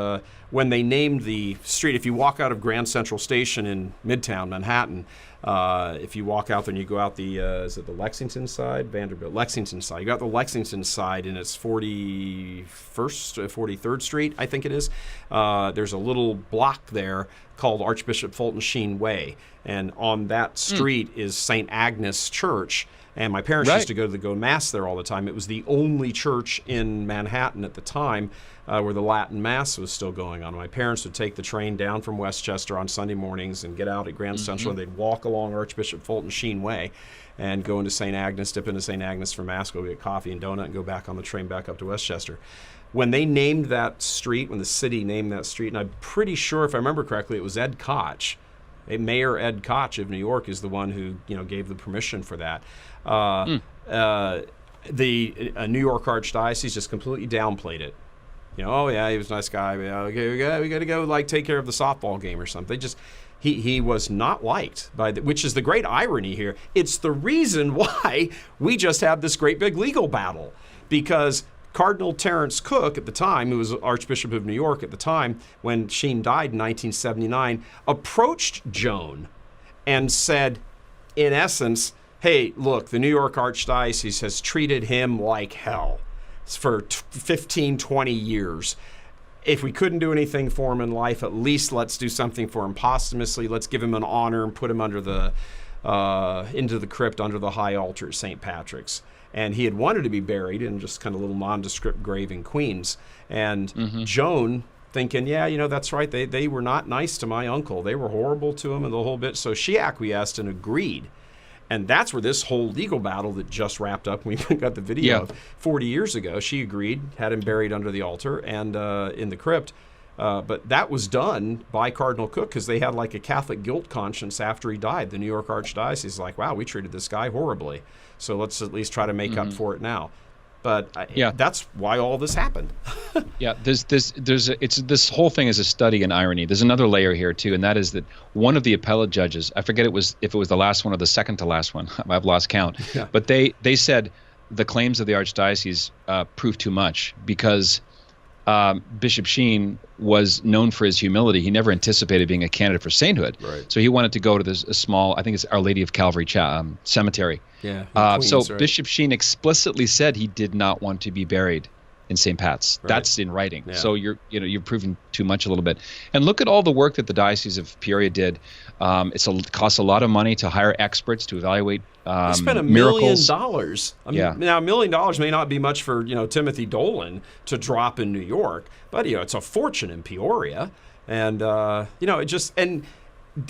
when they named the street, if you walk out of Grand Central Station in Midtown Manhattan, if you walk out there and you go out is it the Lexington side? Lexington side. You go out the Lexington side and it's 43rd Street, I think it is. There's a little block there called Archbishop Fulton Sheen Way. And on that street is St. Agnes Church. And my parents used to go Mass there all the time. It was the only church in Manhattan at the time where the Latin Mass was still going on. My parents would take the train down from Westchester on Sunday mornings and get out at Grand Central, and they'd walk along Archbishop Fulton Sheen Way and go into St. Agnes, dip into St. Agnes for Mass, go get coffee and donut, and go back on the train back up to Westchester. When they named that street, when the city named that street, and I'm pretty sure, if I remember correctly, it was Ed Koch. Mayor Ed Koch of New York is the one who gave the permission for that. The New York Archdiocese just completely downplayed it. Oh yeah, he was a nice guy. Okay, we got to go take care of the softball game or something. He was not liked which is the great irony here. It's the reason why we just have this great big legal battle, because Cardinal Terence Cook at the time, who was Archbishop of New York at the time when Sheen died in 1979, approached Joan and said, in essence, hey, look, the New York Archdiocese has treated him like hell for 15, 20 years. If we couldn't do anything for him in life, at least let's do something for him posthumously. Let's give him an honor and put him under into the crypt under the high altar at St. Patrick's. And he had wanted to be buried in just kind of a little nondescript grave in Queens. And Joan, thinking, that's right, they were not nice to my uncle. They were horrible to him and the whole bit. So she acquiesced and agreed. And that's where this whole legal battle that just wrapped up, we got the video of 40 years ago. She agreed, had him buried under the altar and in the crypt. But that was done by Cardinal Cook because they had like a Catholic guilt conscience after he died. The New York Archdiocese is like, wow, we treated this guy horribly. So let's at least try to make up for it now. But that's why all this happened. This whole thing is a study in irony. There's another layer here too, and that is that one of the appellate judges, I forget if it was the last one or the second to last one, I've lost count, but they said the claims of the Archdiocese prove too much because Bishop Sheen was known for his humility. He never anticipated being a candidate for sainthood. Right. So he wanted to go to this a small, I think it's Our Lady of Calvary cemetery. Yeah. So right. Bishop Sheen explicitly said he did not want to be buried in St. Pat's. Right. That's in writing. Yeah. So you're proving too much a little bit. And look at all the work that the Diocese of Peoria did. It costs a lot of money to hire experts to evaluate They spent $1 miracles. million. Now, $1 million may not be much for Timothy Dolan to drop in New York, but it's a fortune in Peoria, and it just and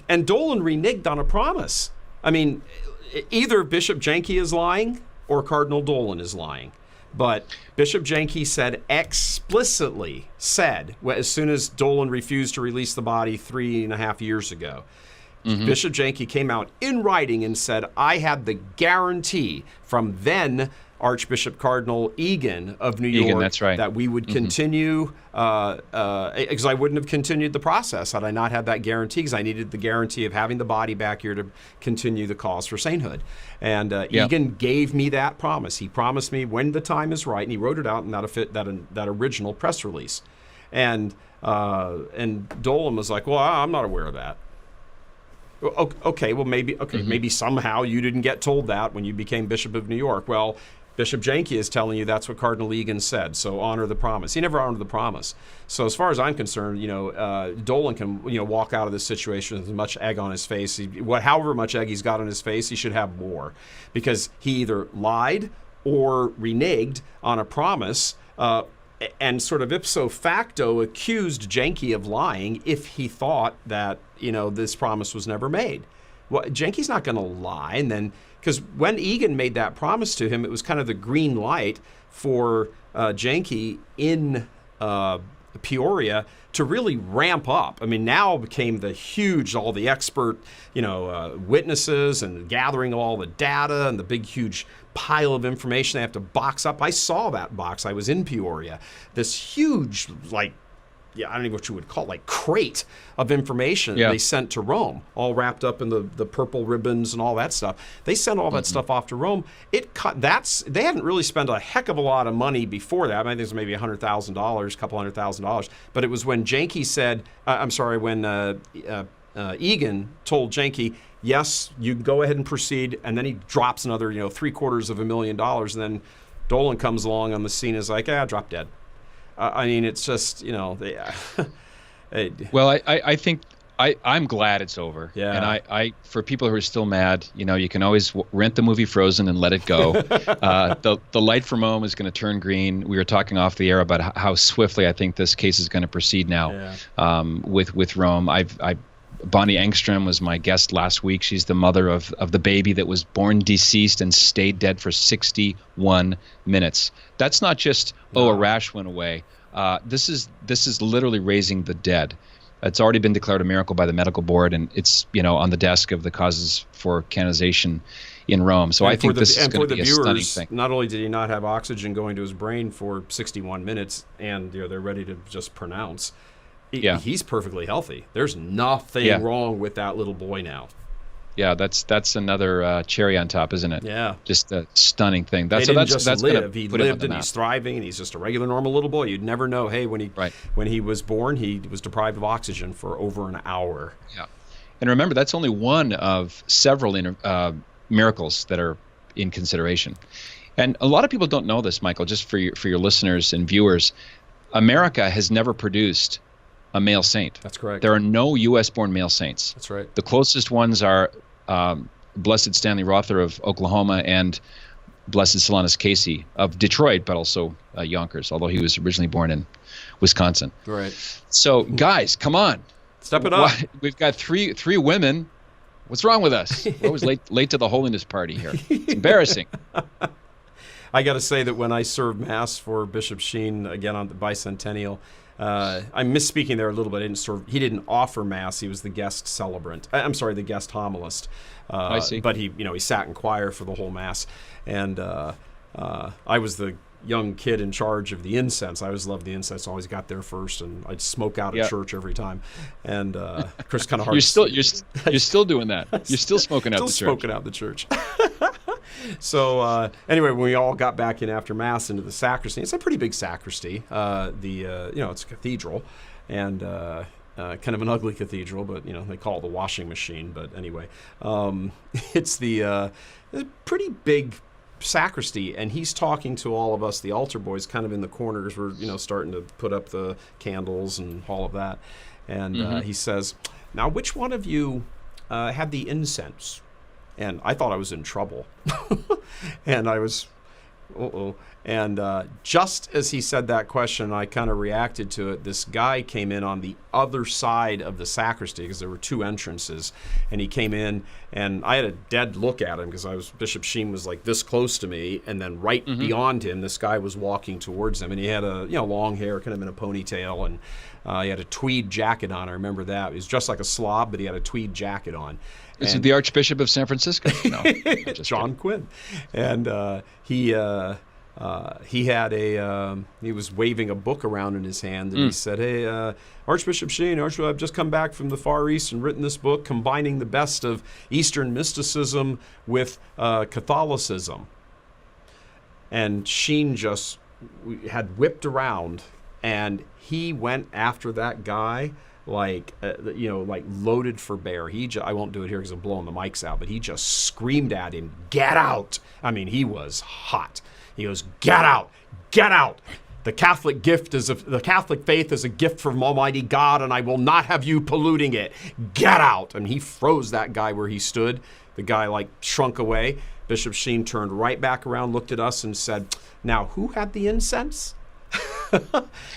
Dolan reneged on a promise. I mean, either Bishop Janke is lying or Cardinal Dolan is lying. But Bishop Janke explicitly said, as soon as Dolan refused to release the body 3.5 years ago, Bishop Janke came out in writing and said, I had the guarantee from then Archbishop Cardinal Egan of New York that's right. that we would continue, because I wouldn't have continued the process had I not had that guarantee, because I needed the guarantee of having the body back here to continue the cause for sainthood. And Egan gave me that promise. He promised me when the time is right, and he wrote it out in that original press release. And Dolan was like, well, I'm not aware of that. Okay, well, maybe somehow you didn't get told that when you became Bishop of New York. Well, Bishop Janke is telling you that's what Cardinal Egan said, so honor the promise. He never honored the promise. So as far as I'm concerned, Dolan can walk out of this situation with as much egg on his face. However much egg he's got on his face, he should have more, because he either lied or reneged on a promise, and sort of ipso facto accused Janke of lying if he thought that this promise was never made. Well, Janke's not going to lie, and then because when Egan made that promise to him, it was kind of the green light for Janke in Peoria to really ramp up. I mean, now became all the expert, witnesses and gathering all the data and the big, huge pile of information they have to box up. I saw that box. I was in Peoria. This huge, I don't know what you would call it, crate of information they sent to Rome, all wrapped up in the purple ribbons and all that stuff. They sent all that stuff off to Rome. They hadn't really spent a heck of a lot of money before that. I think it was maybe $100,000, $200,000. But it was when Janke said, when Egan told Janke, yes, you can go ahead and proceed, and then he drops another, $750,000, and then Dolan comes along on the scene and is like, drop dead. I mean, it's just, Well, I think I'm glad it's over. Yeah. And I for people who are still mad, you can always rent the movie Frozen and let it go. The light from Rome is going to turn green. We were talking off the air about how swiftly I think this case is going to proceed now with Rome. Bonnie Engstrom was my guest last week. She's the mother of the baby that was born deceased and stayed dead for 61 minutes. That's not just, a rash went away. This is literally raising the dead. It's already been declared a miracle by the medical board, and it's on the desk of the causes for canonization in Rome. So I think this is going to be a stunning thing. Not only did he not have oxygen going to his brain for 61 minutes, and they're ready to just pronounce. He's perfectly healthy. There's nothing wrong with that little boy now. Yeah, that's another cherry on top, isn't it? Yeah. Just a stunning thing. That's live. He lived and he's thriving and he's just a regular normal little boy. You'd never know, hey, when he was born, he was deprived of oxygen for over an hour. Yeah. And remember, that's only one of several miracles that are in consideration. And a lot of people don't know this, Michael, just for your listeners and viewers. America has never produced a male saint. That's correct. There are no U.S.-born male saints. That's right. The closest ones are Blessed Stanley Rother of Oklahoma and Blessed Solanus Casey of Detroit, but also Yonkers, although he was originally born in Wisconsin. Right. So, guys, come on. Step it up. We've got three women. What's wrong with us? We're always late to the holiness party here. It's embarrassing. I got to say that when I served Mass for Bishop Sheen, again on the bicentennial, I'm misspeaking there a little bit. He didn't offer Mass. He was the guest celebrant. The guest homilist. I see. But he sat in choir for the whole Mass. And I was the young kid in charge of the incense. I always loved the incense. I always got there first, and I'd smoke out at church every time. And Chris, kind of hard. You're still doing that. You're still smoking out the church. Still smoking out the church. So anyway, when we all got back in after Mass into the sacristy, it's a pretty big sacristy. It's a cathedral, and kind of an ugly cathedral, but they call it the washing machine. But anyway, it's the pretty big sacristy, and he's talking to all of us, the altar boys, kind of in the corners. We're starting to put up the candles and all of that, and he says, "Now, which one of you had the incense?" And I thought I was in trouble, and I was, And just as he said that question, I kind of reacted to it. This guy came in on the other side of the sacristy, because there were two entrances, and he came in, and I had a dead look at him because Bishop Sheen was like this close to me, and then right beyond him, this guy was walking towards him, and he had a long hair, kind of in a ponytail, and he had a tweed jacket on. I remember that. He was dressed like a slob, but he had a tweed jacket on. Is it the Archbishop of San Francisco? No, John Quinn, and he had he was waving a book around in his hand, and he said, "Hey, Archbishop Sheen, I've just come back from the Far East and written this book combining the best of Eastern mysticism with Catholicism." And Sheen just had whipped around, and he went after that guy like loaded for bear. I won't do it here because I'm blowing the mics out, but he just screamed at him, "Get out!" I mean, he was hot. He goes, "Get out! Get out! The Catholic faith is a gift from Almighty God, and I will not have you polluting it. Get out!" And he froze that guy where he stood. The guy shrunk away. Bishop Sheen turned right back around, looked at us, and said, "Now, who had the incense?"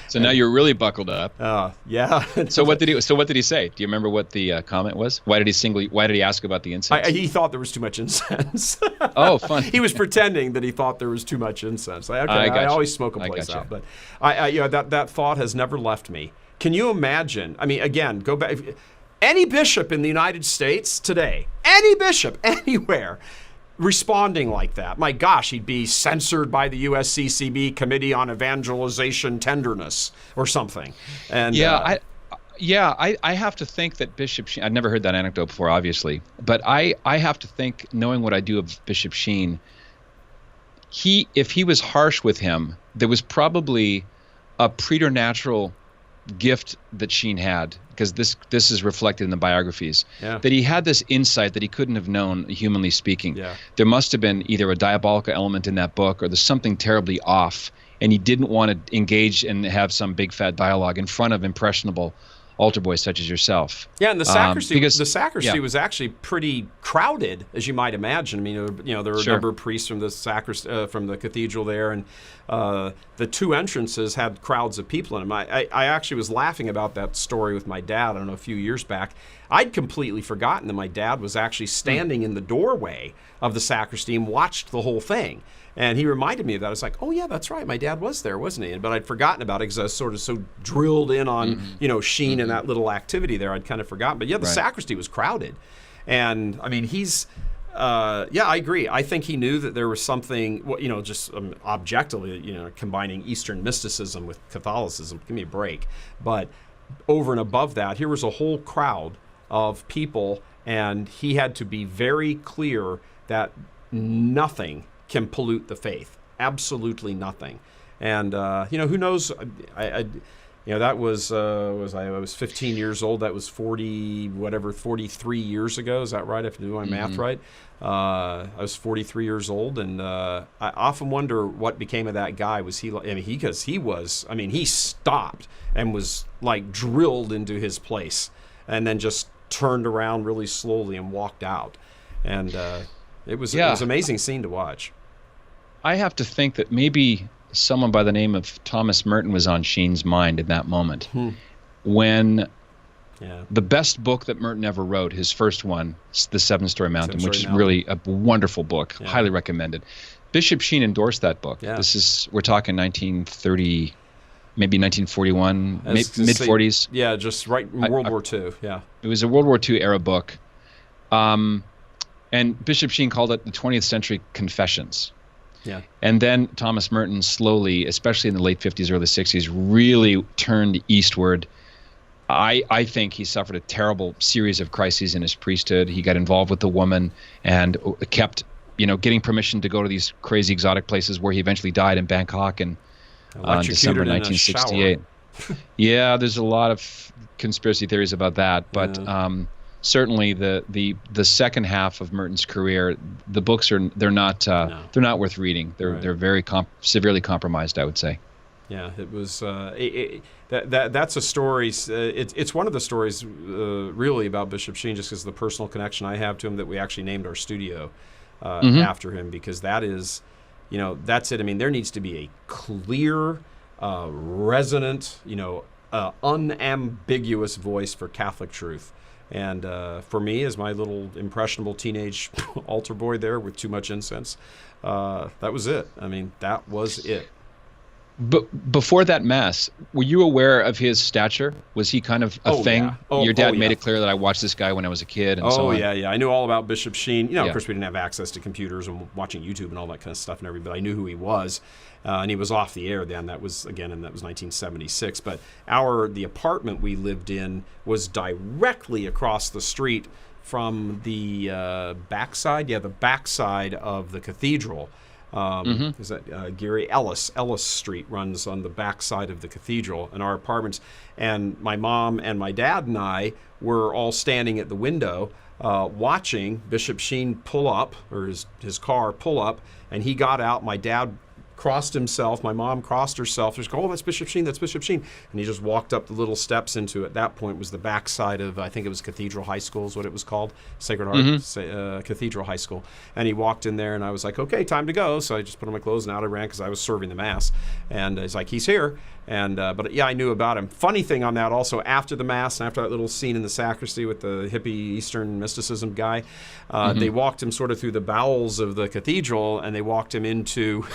So now you're really buckled up. Yeah. So what did he say? Do you remember what the comment was? Why did he ask about the incense? He thought there was too much incense. Oh, fun. He was pretending that he thought there was too much incense. I always smoke a place out, but that thought has never left me. Can you imagine? I mean, again, go back. Any bishop in the United States today, any bishop anywhere, responding like that, my gosh, he'd be censored by the USCCB Committee on Evangelization Tenderness or something. And I have to think that Bishop Sheen, I've never heard that anecdote before, obviously, but I have to think, knowing what I do of Bishop Sheen, if he was harsh with him, there was probably a preternatural gift that Sheen had, because this is reflected in the biographies, that he had this insight that he couldn't have known, humanly speaking. There must have been either a diabolical element in that book, or there's something terribly off, and he didn't want to engage and have some big fat dialogue in front of impressionable altar boys such as yourself. Yeah, and the sacristy was actually pretty crowded, as you might imagine. I mean, there were a number of priests from the from the cathedral there, and the two entrances had crowds of people in them. I actually was laughing about that story with my dad, I don't know, a few years back. I'd completely forgotten that my dad was actually standing in the doorway of the sacristy and watched the whole thing. And he reminded me of that. I was like, "Oh yeah, that's right. My dad was there, wasn't he?" But I'd forgotten about it because I was sort of so drilled in on Sheen and that little activity there. I'd kind of forgotten. But yeah, the sacristy was crowded, and I mean, he's I agree. I think he knew that there was something, just objectively, combining Eastern mysticism with Catholicism. Give me a break. But over and above that, here was a whole crowd of people, and he had to be very clear that nothing can pollute the faith. Absolutely nothing. And who knows? That was I was 15 years old. That was 43 years ago. Is that right? If I do my math right, I was 43 years old, and I often wonder what became of that guy. Was he? He stopped and was like drilled into his place, and then just turned around really slowly and walked out. And it was an amazing scene to watch. I have to think that maybe someone by the name of Thomas Merton was on Sheen's mind in that moment. When the best book that Merton ever wrote, his first one, The Seven-Story Mountain, which is really a wonderful book, highly recommended. Bishop Sheen endorsed that book. We're talking 1930, maybe 1941, mid-40s. Yeah, just right in World War II, It was a World War II era book. And Bishop Sheen called it the 20th Century Confessions. Yeah. And then Thomas Merton slowly, especially in the late 50s, early 60s, really turned eastward. I think he suffered a terrible series of crises in his priesthood. He got involved with a woman and kept, getting permission to go to these crazy exotic places where he eventually died in Bangkok in December 1968. Yeah, there's a lot of conspiracy theories about that, but certainly the second half of Merton's career, the books they're not worth reading. They're very severely compromised, I would say. Yeah, it was that's a story. It's one of the stories really about Bishop Sheen, just because of the personal connection I have to him, that we actually named our studio after him, because that is, that's it. I mean, there needs to be a clear, resonant, unambiguous voice for Catholic truth. And for me, as my little impressionable teenage altar boy there with too much incense, that was it. I mean, that was it. But before that Mass, were you aware of his stature? Was he kind of a thing? Yeah. Your dad made it clear that I watched this guy when I was a kid. And so on. Yeah. I knew all about Bishop Sheen. Of course, we didn't have access to computers and watching YouTube and all that kind of stuff and everything, but I knew who he was. And he was off the air then. That was 1976. But the apartment we lived in was directly across the street from the backside. Yeah, the backside of the cathedral. Is that Gary Ellis Street runs on the back side of the cathedral, and our apartments, and my mom and my dad and I were all standing at the window watching Bishop Sheen pull up, or his car pull up, and he got out. My dad crossed himself, my mom crossed herself. She goes, "Oh, that's Bishop Sheen, that's Bishop Sheen." And he just walked up the little steps into, at that point, was the backside of, I think it was Cathedral High School is what it was called, Sacred Heart Cathedral High School. And he walked in there, and I was like, okay, time to go. So I just put on my clothes, and out I ran, because I was serving the Mass. And he's like, he's here. And but yeah, I knew about him. Funny thing on that also, after the Mass and after that little scene in the sacristy with the hippie Eastern mysticism guy, they walked him sort of through the bowels of the cathedral, and they walked him into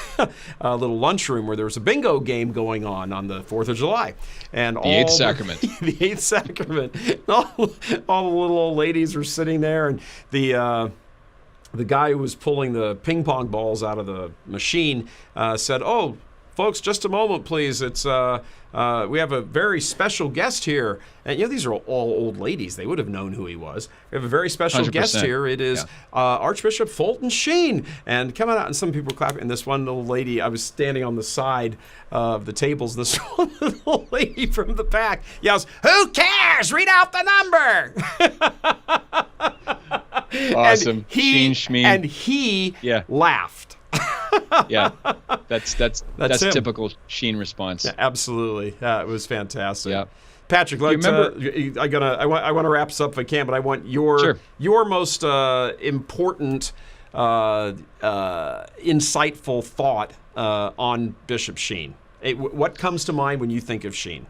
a little lunchroom where there was a bingo game going on the 4th of July. And the Eighth Sacrament. The Eighth Sacrament. All the little old ladies were sitting there, and the guy who was pulling the ping pong balls out of the machine said, "Oh, folks, just a moment, please. It's we have a very special guest here." And these are all old ladies. They would have known who he was. We have a very special 100%. guest here. It is Archbishop Fulton Sheen. And coming out, and some people were clapping. And this one little lady, I was standing on the side of the tables. This one little lady from the back yells, "Who cares? Read out the number." Awesome. And he laughed. Yeah, that's typical Sheen response. Yeah, absolutely. It was fantastic. Yeah. Patrick, I want to wrap this up if I can, but I want your most important, insightful thought on Bishop Sheen. What comes to mind when you think of Sheen?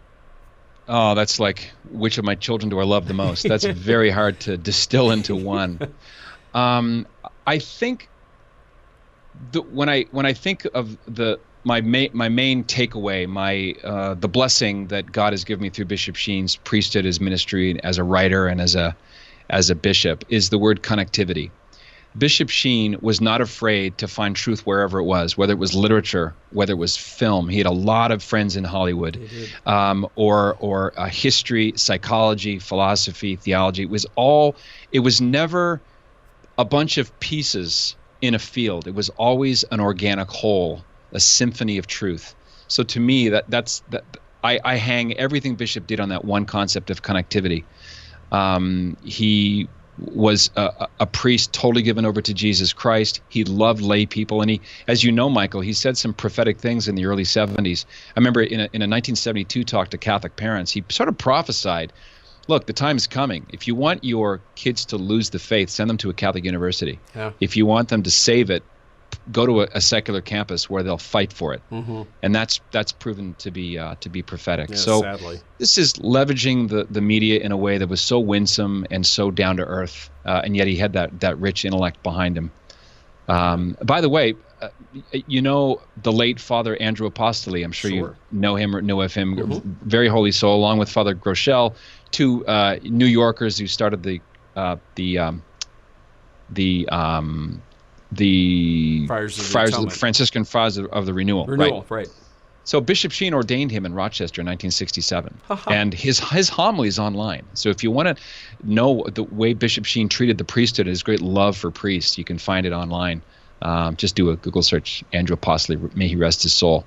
Oh, that's like, which of my children do I love the most? That's very hard to distill into one. I think when I think of my main takeaway, the blessing that God has given me through Bishop Sheen's priesthood, his ministry as a writer and as a bishop, is the word connectivity. Bishop Sheen was not afraid to find truth wherever it was, whether it was literature, whether it was film. He had a lot of friends in Hollywood, or history, psychology, philosophy, theology. It was never a bunch of pieces in a field. It was always an organic whole, a symphony of truth. So to me, I hang everything Bishop did on that one concept of connectivity. He was a priest totally given over to Jesus Christ. He loved lay people, and he, as you know, Michael, he said some prophetic things in the early 70s. I remember in a 1972 talk to Catholic parents, he sort of prophesied, look, the time is coming. If you want your kids to lose the faith, send them to a Catholic university. Yeah. If you want them to save it, go to a secular campus where they'll fight for it. Mm-hmm. And that's proven to be prophetic. Yeah, so sadly. This is leveraging the media in a way that was so winsome and so down to earth, and yet he had that rich intellect behind him. By the way, the late Father Andrew Apostoli, I'm sure you know him or know of him, mm-hmm. Very holy soul, along with Father Groeschel, two New Yorkers who started the Franciscan Friars of the Renewal. Right. So Bishop Sheen ordained him in Rochester in 1967, and his homily is online. So if you want to know the way Bishop Sheen treated the priesthood, his great love for priests, you can find it online. Just do a Google search, Andrew Apostoli, may he rest his soul.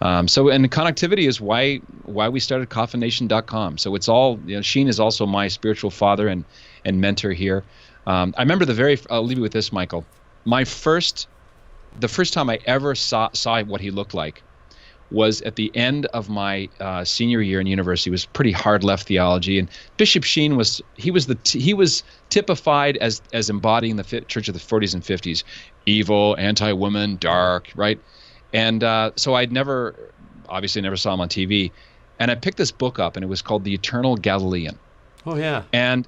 And connectivity is why we started CoffinNation.com. So it's all, Sheen is also my spiritual father and mentor here. I remember I'll leave you with this, Michael. The first time I ever saw what he looked like was at the end of my senior year in university. It was pretty hard left theology, and Bishop Sheen was typified as embodying the Church of the 40s and 50s, evil, anti-woman, dark, right? And so I'd never saw him on TV, and I picked this book up, and it was called The Eternal Galilean. Oh yeah. And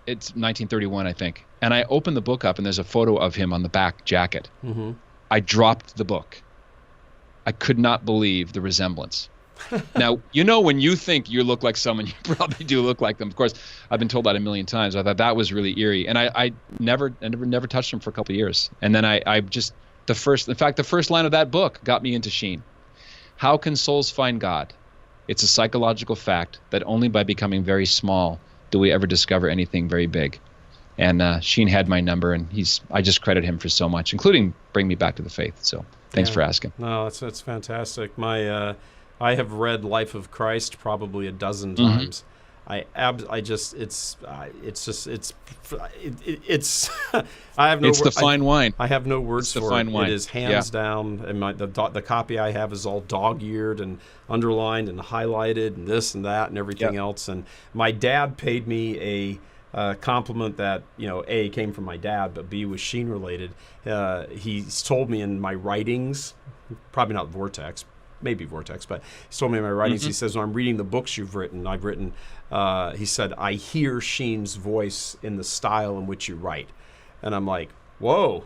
it's 1931, I think. And I opened the book up, and there's a photo of him on the back jacket. Mm-hmm. I dropped the book. I could not believe the resemblance. Now, when you think you look like someone, you probably do look like them. Of course, I've been told that a million times. I thought that was really eerie. And I never touched him for a couple of years. And then the first line of that book got me into Sheen. How can souls find God? It's a psychological fact that only by becoming very small do we ever discover anything very big. And Sheen had my number, and I just credit him for so much, including bring me back to the faith. So thanks for asking. No, that's fantastic. I have read Life of Christ probably a dozen times. I have no. It's the fine wine. I have no words for fine it. Wine. It is hands down, and the copy I have is all dog-eared and underlined and highlighted and this and that and everything else. And my dad paid me a compliment that A, came from my dad, but B, was Sheen related. He's told me in my writings, probably not Vortex, maybe Vortex, but he's told me in my writings, he says, when I'm reading the books you've written, he said, I hear Sheen's voice in the style in which you write. And I'm like, whoa,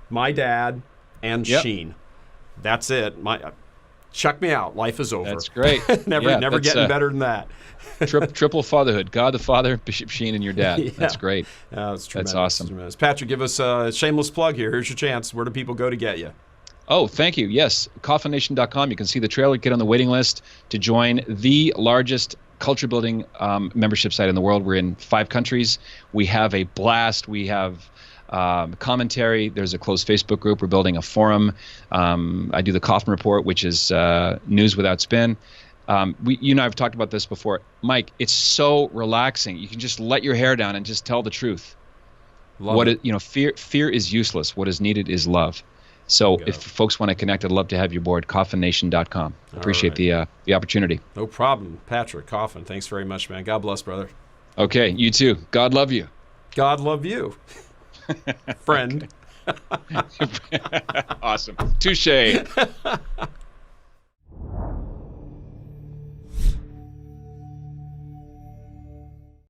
my dad and Sheen. That's it. Check me out. Life is over. That's great. never getting better than that. Triple fatherhood. God the Father, Bishop Sheen, and your dad. That's great. That's tremendous. That's awesome. Tremendous. Patrick, give us a shameless plug here. Here's your chance. Where do people go to get you? Oh, thank you. Yes, CoffinNation.com. You can see the trailer. Get on the waiting list to join the largest culture building membership site in the world. We're in 5 countries. We have a blast. We have commentary. There's a closed Facebook group. We're building a forum. I do the Coffin Report, which is news without spin. You and I have talked about this before. Mike, it's so relaxing. You can just let your hair down and just tell the truth. Fear is useless. What is needed is love. So if folks want to connect, I'd love to have you aboard, CoffinNation.com. Appreciate the opportunity. No problem. Patrick Coffin, thanks very much, man. God bless, brother. Okay, you too. God love you. God love you. Friend. Awesome. Touche.